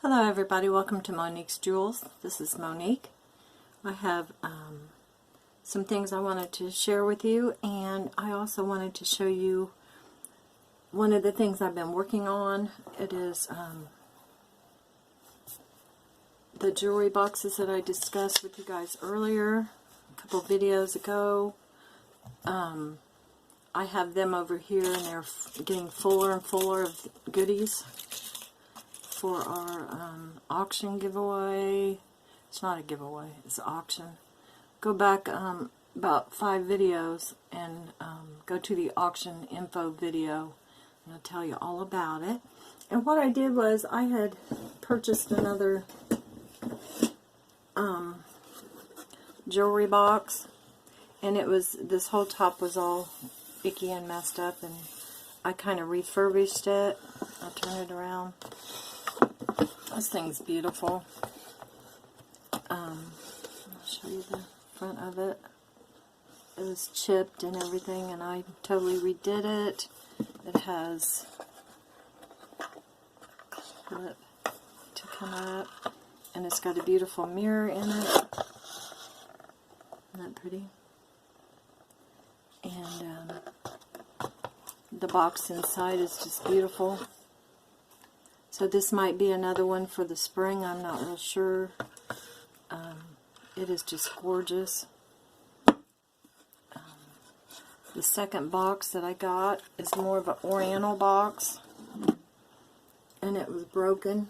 Hello everybody, welcome to Monique's Jewels. This is Monique. I have some things I wanted to share with you, and I also wanted to show you one of the things I've been working on. It is the jewelry boxes that I discussed with you guys earlier, a couple videos ago. I have them over here, and they're getting fuller and fuller of goodies for our auction giveaway. It's not a giveaway, it's an auction. Go back about 5 videos and go to the auction info video, and I'll tell you all about it. And what I did was I had purchased another jewelry box, and it was, this whole top was all icky and messed up, and I kind of refurbished it. I'll turn it around. This thing's beautiful. I'll show you the front of it. It was chipped and everything, and I totally redid it. It has a clip to come up, and it's got a beautiful mirror in it. Isn't that pretty? And the box inside is just beautiful. So this might be another one for the spring, I'm not real sure. It is just gorgeous. The second box that I got is more of an oriental box, and it was broken.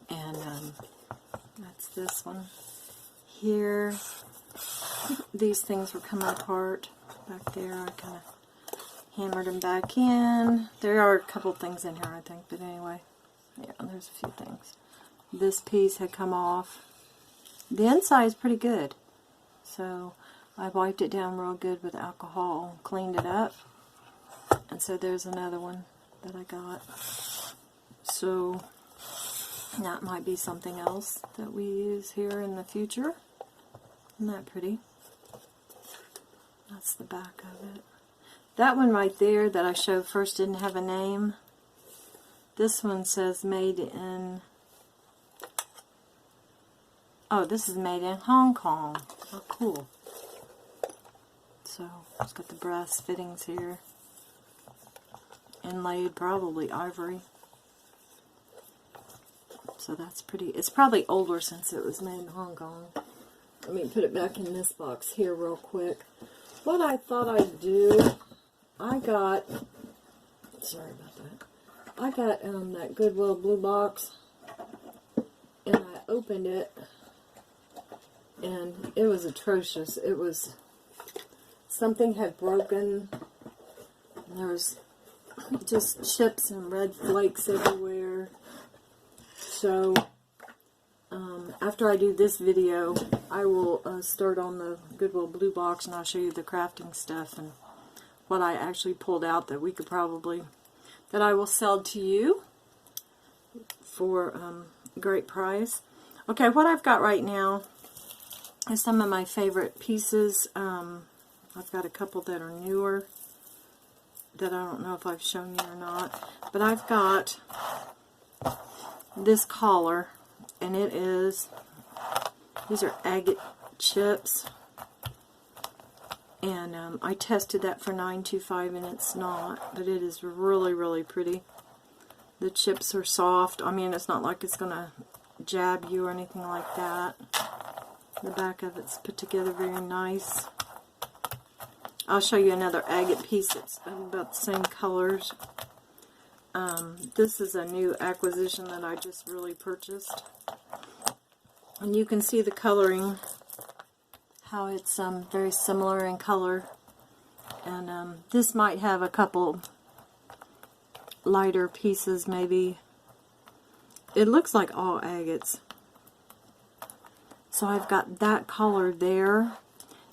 And that's this one here. These things were coming apart back there. I kind of hammered them back in. There are a couple things in here, I think, but anyway, yeah, there's a few things. This piece had come off. The inside is pretty good, so I wiped it down real good with alcohol, cleaned it up, and so there's another one that I got. So that might be something else that we use here in the future. Isn't that pretty? That's the back of it. That one right there that I showed first didn't have a name. This one says made in... Oh, this is made in Hong Kong. Oh, cool. So, it's got the brass fittings here. Inlaid, probably ivory. So that's pretty. It's probably older since it was made in Hong Kong. Let me put it back in this box here real quick. What I thought I'd do... I got, sorry about that, I got that Goodwill blue box, and I opened it, and it was atrocious. It was, something had broken, and there was just chips and red flakes everywhere. So, after I do this video, I will start on the Goodwill blue box, and I'll show you the crafting stuff and what I actually pulled out that we could probably, that I will sell to you for a great price. Okay, what I've got right now is some of my favorite pieces. I've got a couple that are newer that I don't know if I've shown you or not, but I've got this collar, and it is, these are agate chips. And I tested that for $9.25, and it's not, but it is really, really pretty. The chips are soft. I mean, it's not like it's going to jab you or anything like that. The back of it's put together very nice. I'll show you another agate piece that's about the same colors. This is a new acquisition that I just really purchased. And you can see the coloring, how it's very similar in color, and this might have a couple lighter pieces maybe. It looks like all agates. So I've got that color there,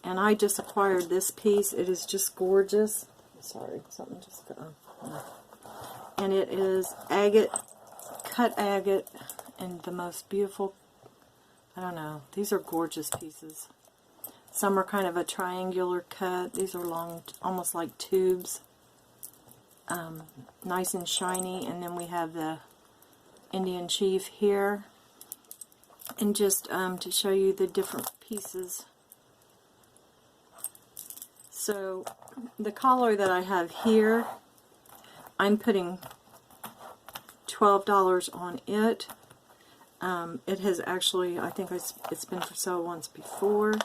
and I just acquired this piece. It is just gorgeous. Sorry, something just got on. And it is agate, cut agate, and the most beautiful, I don't know, these are gorgeous pieces. Some are kind of a triangular cut. These are long, almost like tubes. Nice and shiny. And then we have the Indian chief here, and just to show you the different pieces. So the collar that I have here, I'm putting $12 on it. It has actually, I think it's been for sale once before,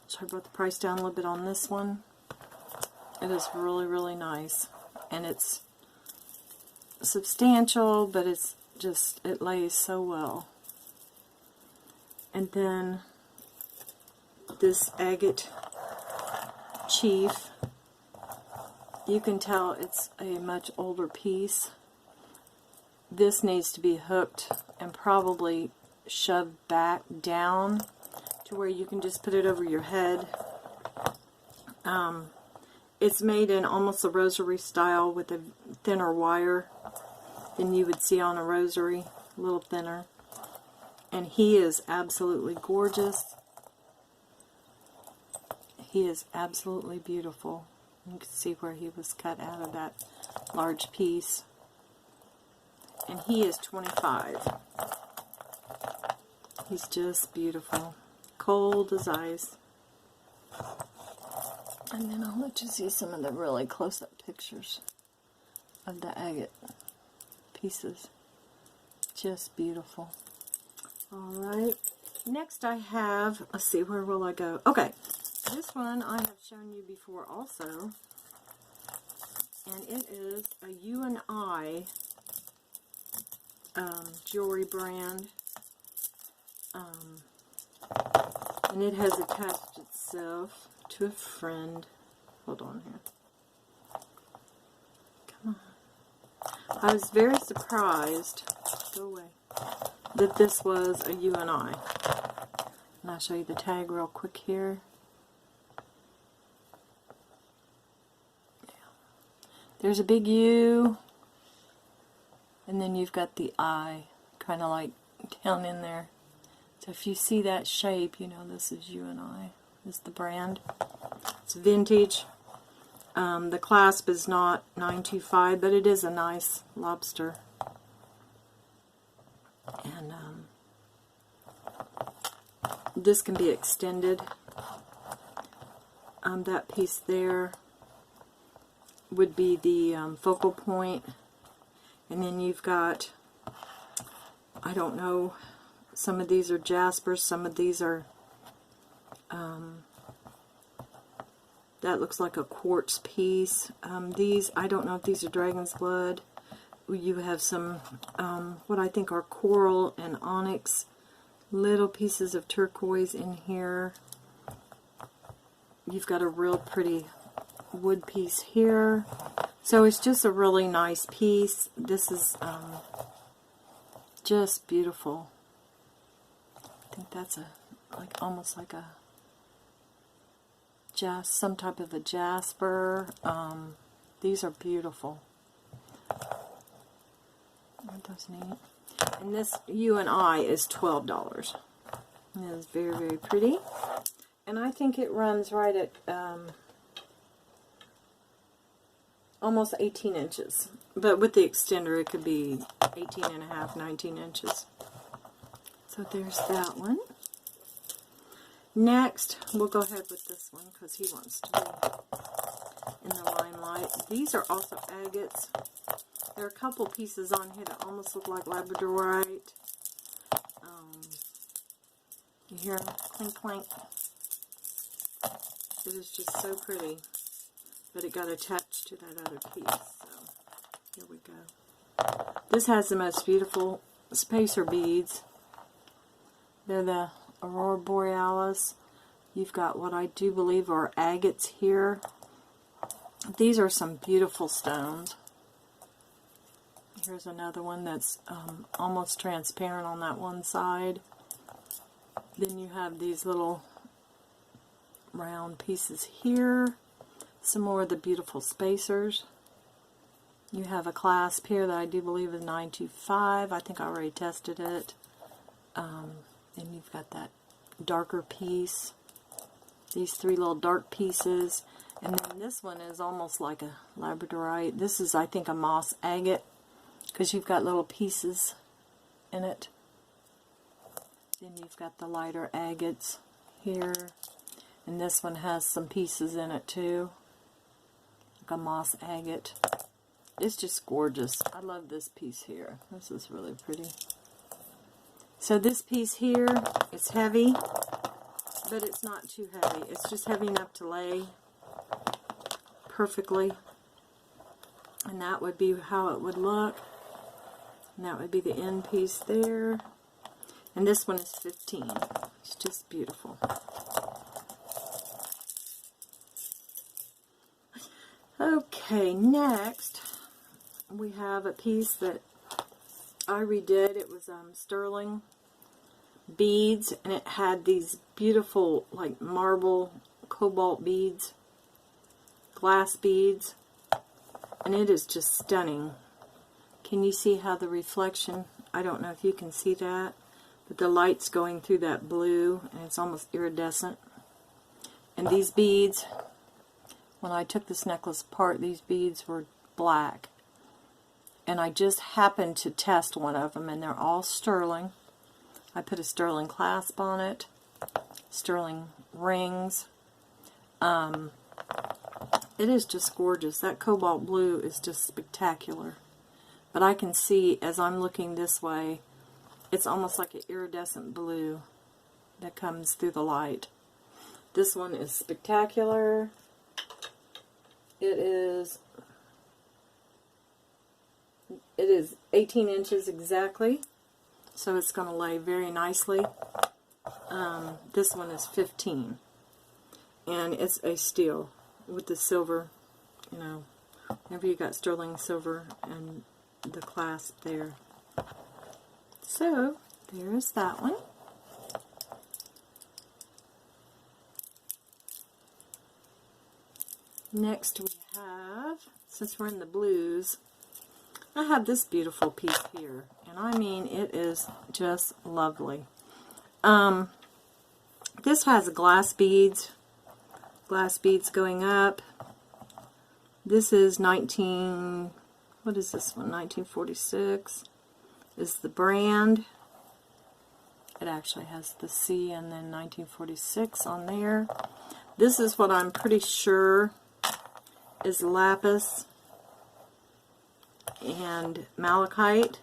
so I brought the price down a little bit on this one. It is really, really nice, and it's substantial, but it's just, it lays so well. And then this agate chief, you can tell it's a much older piece. This needs to be hooked and probably shoved back down to where you can just put it over your head. It's made in almost a rosary style with a thinner wire than you would see on a rosary, a little thinner. And he is absolutely gorgeous. He is absolutely beautiful. You can see where he was cut out of that large piece. And he is $25. He's just beautiful. Cold as ice. And then I'll let you see some of the really close-up pictures of the agate pieces. Just beautiful. Alright. Next I have, let's see, where will I go? Okay. This one I have shown you before also. And it is a U&I jewelry brand. And it has attached itself to a friend. Hold on here. Come on. I was very surprised, go away, that this was a U&I. And I'll show you the tag real quick here. There's a big U, and then you've got the I, kind of like down in there. So if you see that shape, you know this is U&I. This is the brand. It's vintage. The clasp is not 925, but it is a nice lobster. And this can be extended. That piece there would be the focal point, and then you've got, I don't know, some of these are jaspers, some of these are that looks like a quartz piece. These, I don't know if these are dragon's blood. You have some what I think are coral and onyx, little pieces of turquoise in here. You've got a real pretty wood piece here. So it's just a really nice piece. This is just beautiful. I think that's a almost like a some type of a jasper. These are beautiful. Aren't those neat? And this U&I is $12. It is very, very pretty. And I think it runs right at almost 18 inches. But with the extender, it could be 18 and a half, 19 inches. So there's that one. Next, we'll go ahead with this one because he wants to be in the limelight. These are also agates. There are a couple pieces on here that almost look like labradorite. You hear clink clank? It is just so pretty. But it got attached to that other piece. So here we go. This has the most beautiful spacer beads. They're the Aurora Borealis. You've got what I do believe are agates here. These are some beautiful stones. Here's another one that's almost transparent on that one side. Then you have these little round pieces here. Some more of the beautiful spacers. You have a clasp here that I do believe is 925. I think I already tested it. And you've got that darker piece. These three little dark pieces. And then this one is almost like a labradorite. This is, I think, a moss agate, because you've got little pieces in it. Then you've got the lighter agates here. And this one has some pieces in it too. Like a moss agate. It's just gorgeous. I love this piece here. This is really pretty. So this piece here, it's heavy, but it's not too heavy. It's just heavy enough to lay perfectly. And that would be how it would look. And that would be the end piece there. And this one is 15. It's just beautiful. Okay, next we have a piece that I redid. It was sterling beads, and it had these beautiful like marble cobalt beads, glass beads, and it is just stunning. Can you see how the reflection, I don't know if you can see that, but the light's going through that blue and it's almost iridescent. And these beads, when I took this necklace apart, these beads were black. And I just happened to test one of them, and they're all sterling. I put a sterling clasp on it, sterling rings. It is just gorgeous. That cobalt blue is just spectacular. But I can see, as I'm looking this way, it's almost like an iridescent blue that comes through the light. This one is spectacular. It is 18 inches exactly, so it's going to lay very nicely. This one is 15, and it's a steel with the silver, you know, whenever you got sterling silver and the clasp there. So there's that one. Next we have, since we're in the blues, I have this beautiful piece here, and I mean, it is just lovely. This has glass beads going up. This is what is this one? 1946 is the brand. It actually has the C and then 1946 on there. This is what I'm pretty sure is lapis and malachite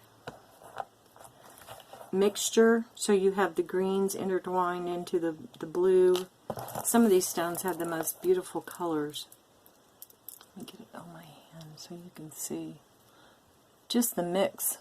mixture, so you have the greens intertwined into the blue. Some of these stones have the most beautiful colors. Let me get it on my hand so you can see just the mix